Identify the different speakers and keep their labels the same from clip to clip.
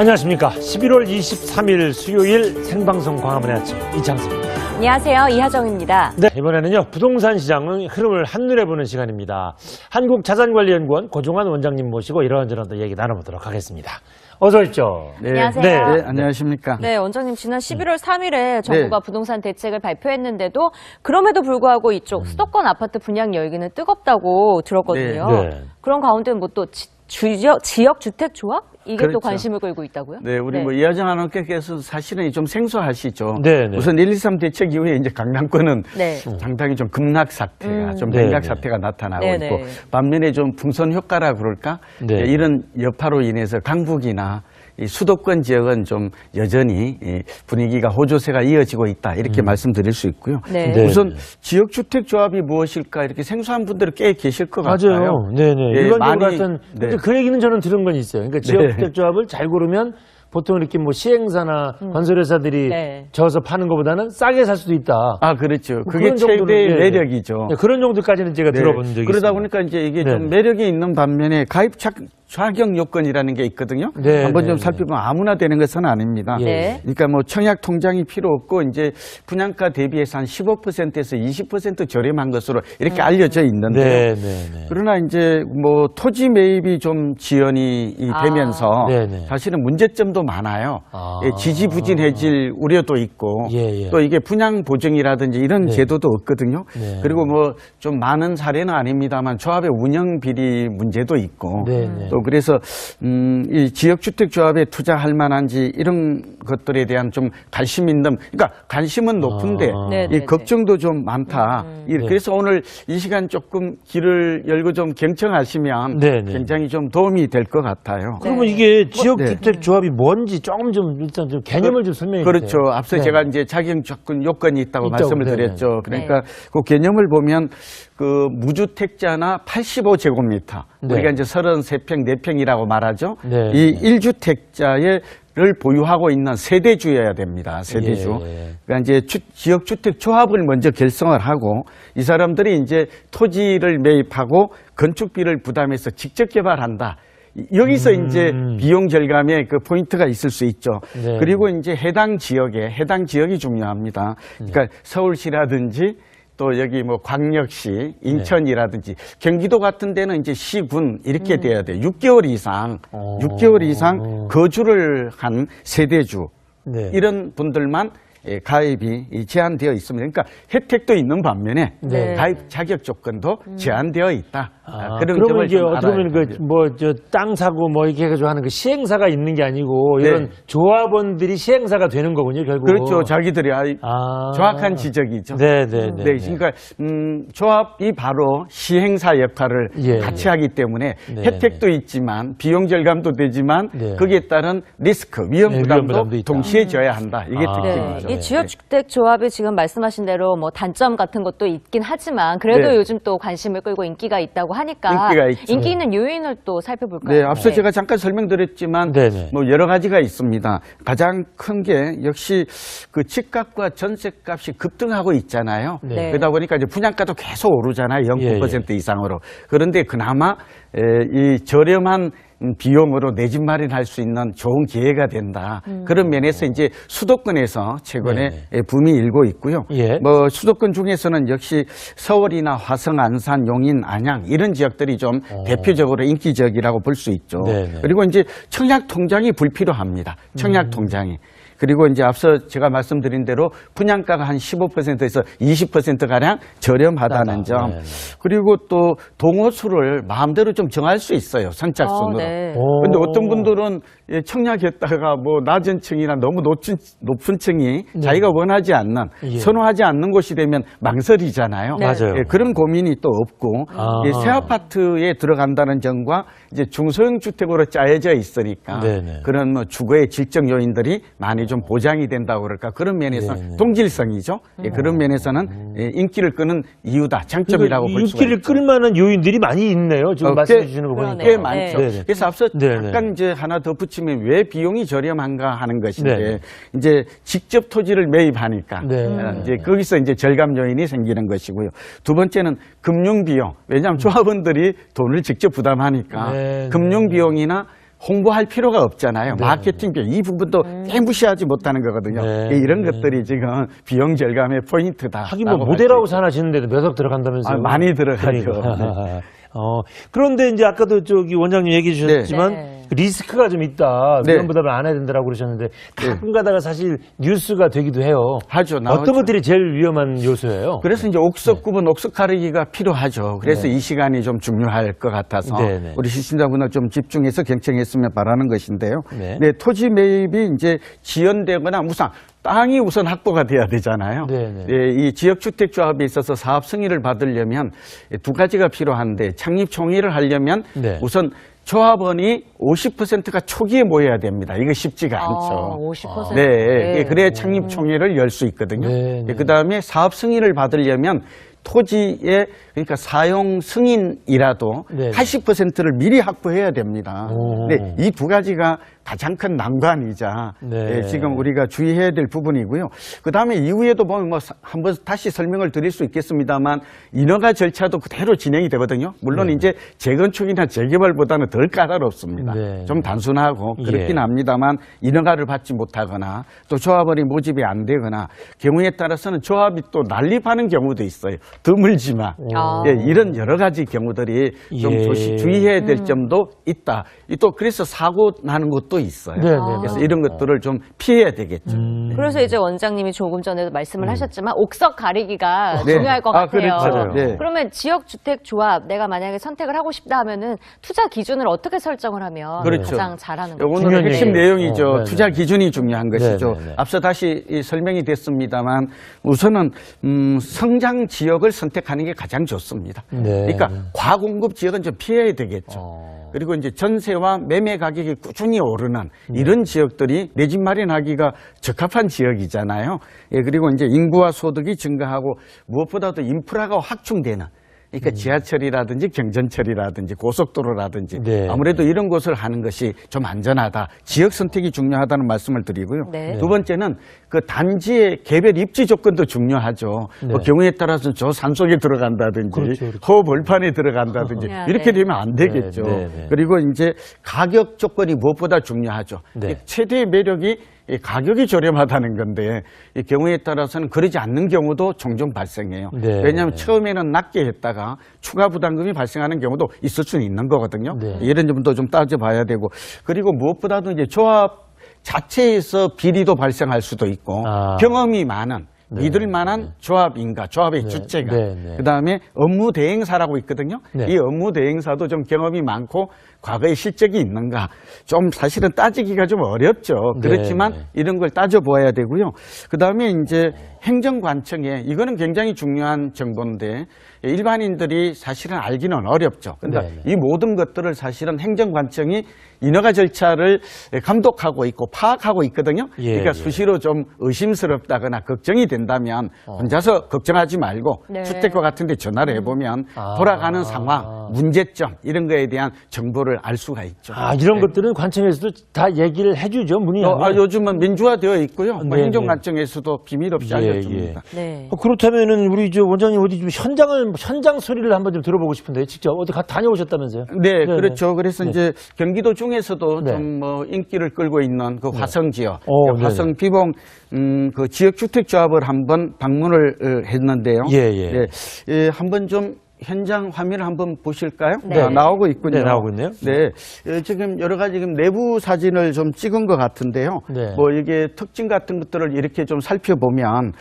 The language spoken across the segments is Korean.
Speaker 1: 안녕하십니까. 11월 23일 수요일 생방송 광화문의 아침 이창섭입니다.
Speaker 2: 안녕하세요. 이하정입니다.
Speaker 1: 네, 이번에는요 부동산 시장의 흐름을 한눈에 보는 시간입니다. 한국자산관리연구원 고종환 원장님 모시고 이런저런 또 얘기 나눠보도록 하겠습니다. 어서 오십시오.
Speaker 2: 네. 안녕하세요.
Speaker 3: 네, 안녕하십니까.
Speaker 2: 네, 원장님 지난 11월 3일에 정부가 부동산 대책을 발표했는데도 그럼에도 불구하고 이쪽 수도권 아파트 분양 열기는 뜨겁다고 들었거든요.
Speaker 1: 네.
Speaker 2: 그런 가운데 뭐 또 지역 주택 조합? 이게
Speaker 3: 그렇죠.
Speaker 2: 또 관심을 끌고 있다고요?
Speaker 3: 네, 우리 뭐 이하정 아나운서께서 사실은 좀 생소하시죠.
Speaker 1: 네, 네.
Speaker 3: 우선 123 대책 이후에 이제 강남권은
Speaker 2: 네.
Speaker 3: 상당히 좀 급락 사태가, 좀
Speaker 1: 네,
Speaker 3: 냉각
Speaker 1: 네.
Speaker 3: 사태가 나타나고
Speaker 2: 네, 네.
Speaker 3: 있고, 반면에 좀 풍선 효과라 그럴까?
Speaker 1: 네.
Speaker 3: 이런 여파로 인해서 강북이나 이 수도권 지역은 좀 여전히 이 분위기가 호조세가 이어지고 있다 이렇게 말씀드릴 수 있고요.
Speaker 2: 네.
Speaker 1: 네.
Speaker 3: 우선 지역주택조합이 무엇일까 이렇게 생소한 분들이 꽤 계실 것 같아요.
Speaker 1: 맞아요. 네네.
Speaker 3: 예,
Speaker 1: 일반적으로
Speaker 3: 많이-
Speaker 1: 같은
Speaker 3: 네.
Speaker 1: 그 얘기는 저는 들은 건 있어요. 그러니까 지역주택조합을 잘 고르면 보통 이렇게 뭐 시행사나 건설회사들이
Speaker 2: 네.
Speaker 1: 져서 파는 것보다는 싸게 살 수도 있다.
Speaker 3: 아, 그렇죠. 그게
Speaker 1: 그런 정도는,
Speaker 3: 최대의
Speaker 1: 네, 네.
Speaker 3: 매력이죠.
Speaker 1: 네, 그런 정도까지는 제가
Speaker 3: 네.
Speaker 1: 들어본 적이 있습니다.
Speaker 3: 그러다 보니까 이제 이게
Speaker 1: 네.
Speaker 3: 좀 매력이 있는 반면에 가입 자격 요건이라는 게 있거든요.
Speaker 1: 네,
Speaker 3: 한번
Speaker 1: 네,
Speaker 3: 좀
Speaker 1: 네.
Speaker 3: 살펴보면 아무나 되는 것은 아닙니다.
Speaker 1: 예.
Speaker 2: 네.
Speaker 3: 그러니까 뭐 청약 통장이 필요 없고 이제 분양가 대비해서 한 15%에서 20% 저렴한 것으로 이렇게 알려져 있는데요.
Speaker 1: 네, 네, 네.
Speaker 3: 그러나 이제 뭐 토지 매입이 좀 지연이 되면서
Speaker 1: 네, 네.
Speaker 3: 사실은 문제점도 많아요.
Speaker 1: 아.
Speaker 3: 예, 지지부진해질 우려도 있고
Speaker 1: 예, 예.
Speaker 3: 또 이게 분양 보증이라든지 이런
Speaker 1: 네.
Speaker 3: 제도도 없거든요.
Speaker 1: 네.
Speaker 3: 그리고 뭐 좀 많은 사례는 아닙니다만 조합의 운영 비리 문제도 있고
Speaker 1: 네, 네.
Speaker 3: 또 그래서 이 지역주택조합에 투자할 만한지 이런 것들에 대한 좀 관심 있는 그러니까 관심은 높은데
Speaker 2: 네, 네,
Speaker 3: 이 걱정도 좀 많다. 그래서 오늘 이 시간 조금 길을 열고 좀 경청하시면
Speaker 1: 네, 네.
Speaker 3: 굉장히 좀 도움이 될 것 같아요.
Speaker 1: 그러면
Speaker 2: 네.
Speaker 1: 이게 지역주택조합이 뭔지 조금 좀 일단 좀 개념을 좀 설명해 주세요.
Speaker 3: 그렇죠. 앞서
Speaker 1: 네.
Speaker 3: 제가 이제 자격 조건 요건이 있다고 말씀을
Speaker 1: 네,
Speaker 3: 드렸죠. 그러니까 그 개념을 보면 그 무주택자나 85제곱미터
Speaker 1: 네.
Speaker 3: 우리가 이제 33평, 4평이라고 말하죠.
Speaker 1: 네.
Speaker 3: 이 1주택자를 보유하고 있는 세대주여야 됩니다. 세대주.
Speaker 1: 예.
Speaker 3: 그러니까 이제 지역주택 조합을 먼저 결성을 하고 이 사람들이 이제 토지를 매입하고 건축비를 부담해서 직접 개발한다. 여기서 이제 비용 절감의 그 포인트가 있을 수 있죠.
Speaker 1: 네.
Speaker 3: 그리고 이제 해당 지역이 중요합니다. 그러니까 서울시라든지 또 여기 뭐 광역시, 인천이라든지 경기도 같은 데는 이제 시군 이렇게 돼야 돼요. 6개월 이상 거주를 한 세대주
Speaker 1: 네.
Speaker 3: 이런 분들만 가입이 제한되어 있습니다. 그러니까 혜택도 있는 반면에
Speaker 2: 네.
Speaker 3: 가입 자격 조건도 제한되어 있다. 그런
Speaker 1: 그러면
Speaker 3: 점을
Speaker 1: 이게
Speaker 3: 좀
Speaker 1: 어떻게
Speaker 3: 알아야
Speaker 1: 보면
Speaker 3: 돼요.
Speaker 1: 땅 사고 뭐 이렇게 해가지고 하는 그 시행사가 있는 게 아니고
Speaker 3: 네.
Speaker 1: 이런 조합원들이 시행사가 되는 거군요, 결국.
Speaker 3: 그렇죠. 자기들이
Speaker 1: 아.
Speaker 3: 정확한 지적이죠.
Speaker 1: 네네네.
Speaker 3: 네, 그러니까 조합이 바로 시행사 역할을
Speaker 1: 예,
Speaker 3: 같이 하기 때문에
Speaker 1: 네,
Speaker 3: 혜택도 있지만 비용 절감도 되지만
Speaker 1: 네.
Speaker 3: 거기에 따른 리스크, 위험
Speaker 1: 네,
Speaker 3: 부담도
Speaker 1: 위험 부담도 있다.
Speaker 3: 동시에 져야 한다. 이게
Speaker 1: 아.
Speaker 3: 특징이죠.
Speaker 2: 이 지역주택 조합이 지금 말씀하신 대로 뭐 단점 같은 것도 있긴 하지만 그래도
Speaker 3: 네.
Speaker 2: 요즘 또 관심을 끌고 인기가 있다고 하니까
Speaker 3: 인기가 있죠.
Speaker 2: 인기 있는 요인을 또 살펴볼까요?
Speaker 3: 네, 앞서 제가 잠깐 설명드렸지만
Speaker 1: 네네.
Speaker 3: 뭐 여러 가지가 있습니다. 가장 큰 게 역시 그 집값과 전세값이 급등하고 있잖아요.
Speaker 2: 네.
Speaker 3: 그러다 보니까 이제 분양가도 계속 오르잖아요. 0.9% 이상으로. 그런데 그나마 이 저렴한 비용으로 내 집 마련할 수 있는 좋은 기회가 된다. 그런 면에서 이제 수도권에서 최근에 붐이 일고 있고요.
Speaker 1: 예.
Speaker 3: 뭐 수도권 중에서는 역시 서울이나 화성, 안산, 용인, 안양 이런 지역들이 좀 대표적으로 인기적이라고 볼 수 있죠.
Speaker 1: 네네.
Speaker 3: 그리고 이제 청약 통장이 불필요합니다. 청약 통장이. 그리고 이제 앞서 제가 말씀드린 대로 분양가가 한 15%에서 20%가량 저렴하다는 점.
Speaker 1: 네네.
Speaker 3: 그리고 또 동호수를 마음대로 좀 정할 수 있어요. 선착순으로.
Speaker 2: 네.
Speaker 3: 근데 어떤 분들은 청약했다가 뭐 낮은 층이나 너무 높은 층이 자기가 원하지 않는,
Speaker 1: 예.
Speaker 3: 선호하지 않는 곳이 되면 망설이잖아요.
Speaker 2: 네.
Speaker 1: 맞아요.
Speaker 3: 그런 고민이 또 없고
Speaker 1: 아.
Speaker 3: 새 아파트에 들어간다는 점과 이제 중소형 주택으로 짜여져 있으니까
Speaker 1: 네네.
Speaker 3: 그런 뭐 주거의 질적 요인들이 많이 좀 보장이 된다고 그럴까 그런 면에서
Speaker 1: 네네.
Speaker 3: 동질성이죠. 그런 면에서는 인기를 끄는 이유다, 장점이라고 볼 수가
Speaker 1: 인기를
Speaker 3: 있죠.
Speaker 1: 끌 만한 요인들이 많이 있네요. 지금 말씀해 주시는 거 보니까.
Speaker 3: 꽤 많죠.
Speaker 1: 네네.
Speaker 3: 그래서 앞서
Speaker 1: 네네.
Speaker 3: 잠깐 이제 하나 더 붙이면 왜 비용이 저렴한가 하는 것인데
Speaker 1: 네네.
Speaker 3: 이제 직접 토지를 매입하니까
Speaker 1: 네.
Speaker 3: 이제 거기서 이제 절감 요인이 생기는 것이고요. 두 번째는 금융 비용. 왜냐하면 조합원들이 돈을 직접 부담하니까
Speaker 1: 네.
Speaker 3: 금융 비용이나 홍보할 필요가 없잖아요.
Speaker 1: 네.
Speaker 3: 마케팅 비용 이 부분도 무시하지 못하는 거거든요.
Speaker 1: 네.
Speaker 3: 이런 것들이 지금 비용 절감의 포인트다.
Speaker 1: 하긴 뭐 모델하우스 하나 짓는데도 몇 억 들어간다면서요.
Speaker 3: 많이 들어가죠.
Speaker 1: 그러니까. 그런데 이제 아까도 저기 원장님 얘기해 주셨지만
Speaker 2: 네.
Speaker 1: 리스크가 좀 있다.
Speaker 3: 네.
Speaker 1: 위험 부담을 안 해야 된다라고 그러셨는데 가끔 가다가 사실 뉴스가 되기도 해요.
Speaker 3: 하죠.
Speaker 1: 어떤
Speaker 3: 나오죠.
Speaker 1: 것들이 제일 위험한 요소예요?
Speaker 3: 그래서 이제 옥석 구분, 옥석 가리기가 필요하죠. 그래서 이 시간이 좀 중요할 것 같아서
Speaker 1: 네.
Speaker 3: 우리 시청자분들 좀 집중해서 경청했으면 바라는 것인데요.
Speaker 1: 네.
Speaker 3: 네, 토지 매입이 이제 지연되거나 우선 땅이 우선 확보가 돼야 되잖아요.
Speaker 1: 네.
Speaker 3: 이 지역주택조합에 있어서 사업 승인을 받으려면 두 가지가 필요한데 창립 총회를 하려면
Speaker 1: 네.
Speaker 3: 우선 조합원이 50%가 초기에 모여야 됩니다. 이거 쉽지가 않죠.
Speaker 2: 50%.
Speaker 3: 네, 그래야 창립 총회를 열 수 있거든요.
Speaker 1: 네.
Speaker 3: 그 다음에 사업 승인을 받으려면 토지의 그러니까 사용 승인이라도
Speaker 1: 네.
Speaker 3: 80%를 미리 확보해야 됩니다.
Speaker 1: 오.
Speaker 3: 네, 이 두 가지가 가장 큰 난관이자
Speaker 1: 네.
Speaker 3: 지금 우리가 주의해야 될 부분이고요. 그 다음에 이후에도 보면 뭐 한번 다시 설명을 드릴 수 있겠습니다만 인허가 절차도 그대로 진행이 되거든요. 물론 이제 재건축이나 재개발보다는 덜 까다롭습니다.
Speaker 1: 네.
Speaker 3: 좀 단순하고 그렇긴 합니다만 인허가를 받지 못하거나 또 조합원이 모집이 안 되거나 경우에 따라서는 조합이 또 난립하는 경우도 있어요. 드물지만 예, 이런 여러 가지 경우들이 좀
Speaker 1: 예.
Speaker 3: 주의해야 될 점도 있다. 또 그래서 사고 나는 것도 있어요.
Speaker 1: 네.
Speaker 3: 그래서 이런 것들을 좀 피해야 되겠죠.
Speaker 2: 그래서 이제 원장님이 조금 전에도 말씀을 하셨지만 옥석 가리기가
Speaker 3: 네.
Speaker 2: 중요할 것 같아요.
Speaker 3: 그렇죠. 네.
Speaker 2: 그러면 지역주택조합 내가 만약에 선택을 하고 싶다 하면은 투자 기준을 어떻게 설정을 하면
Speaker 3: 그렇죠.
Speaker 2: 가장 잘하는 거죠?
Speaker 3: 오늘
Speaker 1: 중요한
Speaker 3: 핵심
Speaker 1: 얘기예요.
Speaker 3: 내용이죠.
Speaker 1: 네네.
Speaker 3: 투자 기준이 중요한 것이죠.
Speaker 1: 네네네.
Speaker 3: 앞서 다시 설명이 됐습니다만 우선은 성장 지역을 선택하는 게 가장 좋습니다.
Speaker 1: 네.
Speaker 3: 그러니까 과공급 지역은 좀 피해야 되겠죠. 그리고 이제 전세와 매매 가격이 꾸준히 오르는 이런 지역들이 내 집 마련하기가 적합한 지역이잖아요. 예, 그리고 이제 인구와 소득이 증가하고 무엇보다도 인프라가 확충되는 그러니까 지하철이라든지 경전철이라든지 고속도로라든지
Speaker 1: 네.
Speaker 3: 아무래도 이런 곳을 하는 것이 좀 안전하다. 지역 선택이 중요하다는 말씀을 드리고요.
Speaker 2: 네.
Speaker 3: 두 번째는 그 단지의 개별 입지 조건도 중요하죠. 뭐 경우에 따라서는 저 산속에 들어간다든지
Speaker 1: 그렇죠.
Speaker 3: 허벌판에 들어간다든지 이렇게 되면 안 되겠죠.
Speaker 1: 네.
Speaker 3: 그리고 이제 가격 조건이 무엇보다 중요하죠.
Speaker 1: 네.
Speaker 3: 최대의 매력이 이 가격이 저렴하다는 건데 이 경우에 따라서는 그러지 않는 경우도 종종 발생해요.
Speaker 1: 네.
Speaker 3: 왜냐하면 처음에는 낮게 했다가 추가 부담금이 발생하는 경우도 있을 수는 있는 거거든요.
Speaker 1: 네.
Speaker 3: 이런 점도 좀 따져봐야 되고 그리고 무엇보다도 이제 조합 자체에서 비리도 발생할 수도 있고 경험이 많은 믿을 만한 조합인가, 조합의 주체가. 그다음에 업무 대행사라고 있거든요. 이 업무 대행사도 좀 경험이 많고 과거에 실적이 있는가. 좀 사실은 따지기가 좀 어렵죠. 그렇지만 이런 걸 따져보아야 되고요. 그다음에 이제 행정관청에 이거는 굉장히 중요한 정보인데 일반인들이 사실은 알기는 어렵죠. 그러니까 이 모든 것들을 사실은 행정관청이 인허가 절차를 감독하고 있고 파악하고 있거든요. 그러니까 수시로 좀 의심스럽다거나 걱정이 된다면 혼자서 걱정하지 말고 주택과 같은 데 전화를 해보면 돌아가는 상황, 문제점 이런 거에 대한 정보를 알 수가 있죠.
Speaker 1: 이런 것들은 관청에서도 다 얘기를 해주죠. 문의하면.
Speaker 3: 요즘은 민주화되어 있고요. 뭐 행정관청에서도 비밀 없이 알려줍니다.
Speaker 1: 그렇다면은 우리 저 원장님 어디 좀 현장 소리를 한번 좀 들어보고 싶은데 직접 어디 다녀오셨다면서요?
Speaker 3: 네, 그렇죠. 그래서 이제 경기도 중에서도 좀 뭐 인기를 끌고 있는 그 화성 지역, 화성 비봉 그 지역 주택 조합을 한번 방문을 했는데요. 한번 좀 현장 화면을 한번 보실까요? 나오고 있군요.
Speaker 1: 네, 나오고 있네요.
Speaker 3: 네, 지금 여러 가지 지금 내부 사진을 좀 찍은 것 같은데요. 뭐 이게 특징 같은 것들을 이렇게 좀 살펴보면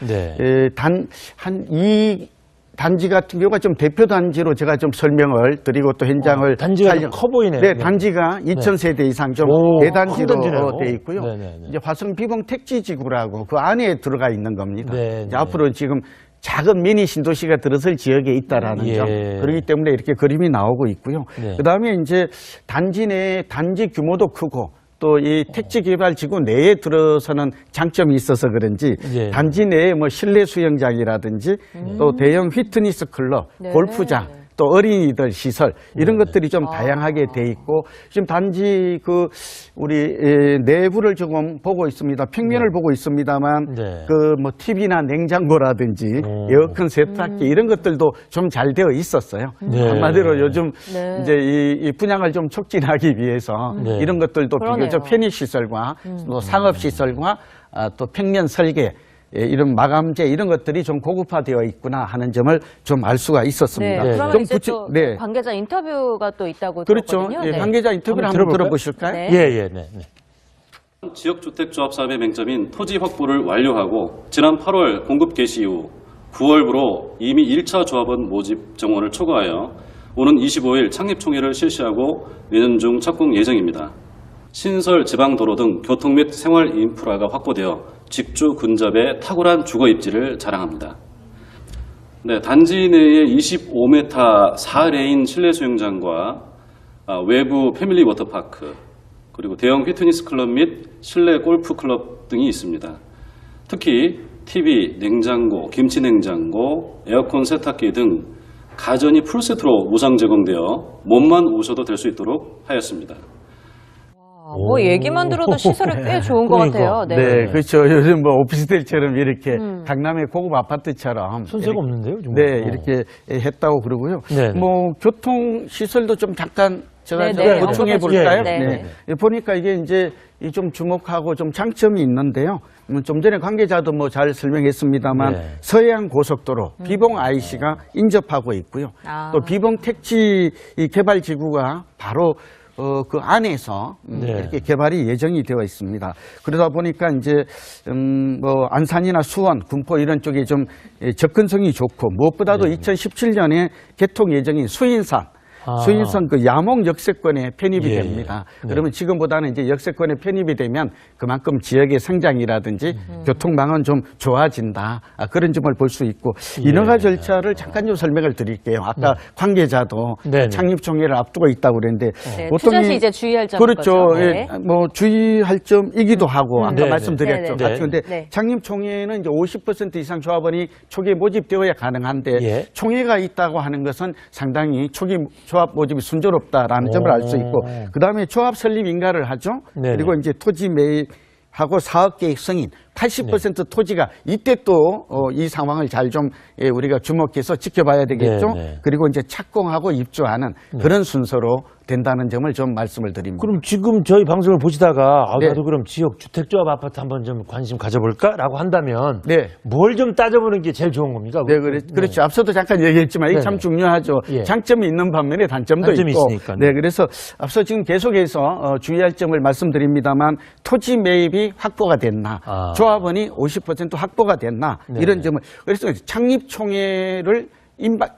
Speaker 3: 이 단지 같은 경우가 좀 대표 단지로 제가 좀 설명을 드리고 또 현장을
Speaker 1: 단지가 좀 커 보이네요.
Speaker 3: 네, 단지가 2,000세대 이상 좀 대단지로 되어 있고요. 이제 화성 비봉 택지지구라고 그 안에 들어가 있는 겁니다. 이제 앞으로 지금 작은 미니 신도시가 들어설 지역에 있다라는 점. 그렇기 때문에 이렇게 그림이 나오고 있고요. 그다음에 이제 단지 내 단지 규모도 크고 또 이 택지 개발 지구 내에 들어서는 장점이 있어서 그런지 단지 내에 뭐 실내 수영장이라든지 또 대형 피트니스 클럽, 골프장 또 어린이들 시설 이런 것들이 좀 다양하게 돼 있고 지금 단지 그 우리 내부를 조금 보고 있습니다. 평면을 보고 있습니다만
Speaker 1: 네.
Speaker 3: 그 뭐 TV나 냉장고라든지 에어컨 세탁기 이런 것들도 좀 잘 되어 있었어요.
Speaker 1: 네.
Speaker 3: 한마디로 요즘
Speaker 2: 네.
Speaker 3: 이제 이 분양을 좀 촉진하기 위해서
Speaker 1: 네.
Speaker 3: 이런 것들도
Speaker 2: 그러네요.
Speaker 3: 비교적 편의 시설과 또 상업 시설과 또 평면 설계 이런 마감재 이런 것들이 좀 고급화되어 있구나 하는 점을 좀 알 수가 있었습니다.
Speaker 2: 네. 그러면
Speaker 3: 좀
Speaker 2: 이제 또
Speaker 3: 네.
Speaker 2: 관계자 인터뷰가 또 있다고
Speaker 3: 그렇죠.
Speaker 2: 들었거든요.
Speaker 3: 예,
Speaker 2: 네.
Speaker 3: 관계자 인터뷰를
Speaker 1: 한번
Speaker 3: 한번
Speaker 1: 들어볼까요?
Speaker 3: 들어보실까요?
Speaker 2: 네.
Speaker 1: 예, 네.
Speaker 4: 지역주택조합 사업의 맹점인 토지 확보를 완료하고 지난 8월 공급 개시 이후 9월부로 이미 1차 조합원 모집 정원을 초과하여 오는 25일 창립총회를 실시하고 내년 중 착공 예정입니다. 신설, 지방도로 등 교통 및 생활 인프라가 확보되어 직주 근접의 탁월한 주거 입지를 자랑합니다. 네, 단지 내에 25m 4레인 실내 수영장과 외부 패밀리 워터파크 그리고 대형 피트니스 클럽 및 실내 골프 클럽 등이 있습니다. 특히 TV, 냉장고, 김치 냉장고, 에어컨 세탁기 등 가전이 풀세트로 무상 제공되어 몸만 오셔도 될 수 있도록 하였습니다.
Speaker 2: 뭐 얘기만 들어도 시설이 꽤 좋은 것
Speaker 1: 그러니까.
Speaker 2: 같아요.
Speaker 3: 네, 그렇죠. 요즘 뭐 오피스텔처럼 이렇게 강남의 고급 아파트처럼
Speaker 1: 손색
Speaker 3: 이렇게,
Speaker 1: 없는데요, 정말.
Speaker 3: 네, 이렇게 했다고 그러고요.
Speaker 1: 네.
Speaker 3: 뭐 교통 시설도 좀 잠깐 제가
Speaker 2: 네,
Speaker 3: 좀
Speaker 2: 네,
Speaker 3: 보충해
Speaker 2: 언급해
Speaker 3: 볼까요?
Speaker 2: 주세요. 네,
Speaker 3: 네. 보니까 이게 이제 좀 주목하고 좀 장점이 있는데요. 좀 전에 관계자도 뭐 잘 설명했습니다만
Speaker 1: 네.
Speaker 3: 서해안 고속도로 비봉 IC가 인접하고 있고요.
Speaker 2: 아.
Speaker 3: 또 비봉 택지 이 개발 지구가 바로 그 안에서
Speaker 1: 네.
Speaker 3: 이렇게 개발이 예정이 되어 있습니다. 그러다 보니까 이제 뭐 안산이나 수원, 군포 이런 쪽에 좀 접근성이 좋고 무엇보다도 2017년에 개통 예정인 수인산 수인선 그 야목 역세권에 편입이
Speaker 1: 예,
Speaker 3: 됩니다.
Speaker 1: 예.
Speaker 3: 그러면 지금보다는 이제 역세권에 편입이 되면 그만큼 지역의 성장이라든지 교통망은 좀 좋아진다. 그런 점을 볼 수 있고 인허가 절차를 잠깐 좀 설명을 드릴게요. 아까 관계자도
Speaker 1: 네네.
Speaker 3: 창립총회를 앞두고 있다고 그랬는데
Speaker 2: 네,
Speaker 3: 보통
Speaker 2: 투자 시 이제 주의할 점인
Speaker 3: 그렇죠.
Speaker 2: 거죠.
Speaker 3: 예,
Speaker 2: 네.
Speaker 3: 뭐 주의할 점이기도 하고 아까
Speaker 1: 네네.
Speaker 3: 말씀드렸죠.
Speaker 2: 네네.
Speaker 3: 그런데
Speaker 2: 네.
Speaker 3: 창립총회는 이제 50% 이상 조합원이 초기에 모집되어야 가능한데
Speaker 1: 예.
Speaker 3: 총회가 있다고 하는 것은 상당히 초기 조합 모집이 순조롭다라는 점을 알 수 있고 그다음에 조합 설립 인가를 하죠.
Speaker 1: 네네.
Speaker 3: 그리고 이제 토지 매입하고 사업 계획 승인 80% 토지가 이때 또 이 상황을 잘 좀 우리가 주목해서 지켜봐야 되겠죠.
Speaker 1: 네네.
Speaker 3: 그리고 이제 착공하고 입주하는 그런 순서로 된다는 점을 좀 말씀을 드립니다.
Speaker 1: 그럼 지금 저희 방송을 보시다가
Speaker 3: 네.
Speaker 1: 나도 그럼 지역 주택조합 아파트 한번 좀 관심 가져볼까라고 한다면
Speaker 3: 네.
Speaker 1: 뭘 좀 따져보는 게 제일 좋은 겁니까?
Speaker 3: 네, 그렇죠. 앞서도 잠깐 얘기했지만 이게 참
Speaker 1: 네네.
Speaker 3: 중요하죠.
Speaker 1: 예.
Speaker 3: 장점이 있는 반면에 단점도
Speaker 1: 단점이
Speaker 3: 있고.
Speaker 1: 있으니까요.
Speaker 3: 네, 그래서 앞서 지금 계속해서 주의할 점을 말씀드립니다만 토지 매입이 확보가 됐나,
Speaker 1: 아.
Speaker 3: 조합원이 50% 확보가 됐나
Speaker 1: 네네.
Speaker 3: 이런 점을 그래서 창립총회를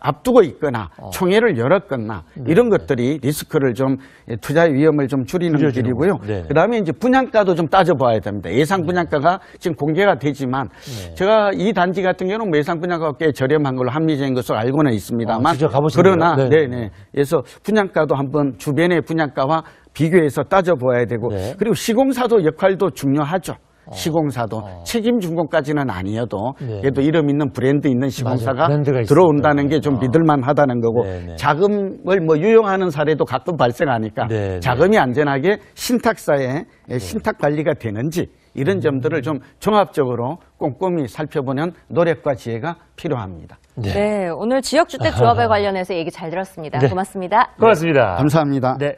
Speaker 3: 앞두고 있거나 총회를 열었거나 이런 것들이 리스크를 좀 투자의 위험을 좀 줄이는
Speaker 1: 줄여주는
Speaker 3: 길이고요.
Speaker 1: 거. 네네.
Speaker 3: 그다음에 이제 분양가도 좀 따져봐야 됩니다. 예상 분양가가 지금 공개가 되지만
Speaker 1: 네.
Speaker 3: 제가 이 단지 같은 경우는 뭐 예상 분양가가 꽤 저렴한 걸로 합리적인 것으로 알고는 있습니다만
Speaker 1: 직접 가보신
Speaker 3: 그러나
Speaker 1: 거예요?
Speaker 3: 네네. 그래서 분양가도 한번 주변의 분양가와 비교해서 따져봐야 되고
Speaker 1: 네.
Speaker 3: 그리고 시공사도 역할도 중요하죠. 시공사도 책임 준공까지는 아니어도
Speaker 1: 네.
Speaker 3: 그래도 이름 있는 브랜드 있는 시공사가
Speaker 1: 맞아요. 브랜드가 있으니까.
Speaker 3: 들어온다는 게 좀 믿을만하다는 거고
Speaker 1: 네네.
Speaker 3: 자금을 뭐 유용하는 사례도 가끔 발생하니까
Speaker 1: 네네.
Speaker 3: 자금이 안전하게 신탁사에 신탁 관리가 되는지 이런 점들을 좀 종합적으로 꼼꼼히 살펴보는 노력과 지혜가 필요합니다.
Speaker 2: 네, 오늘 지역주택조합에 관련해서 얘기 잘 들었습니다.
Speaker 1: 네.
Speaker 2: 고맙습니다.
Speaker 1: 고맙습니다.
Speaker 3: 감사합니다.
Speaker 1: 네.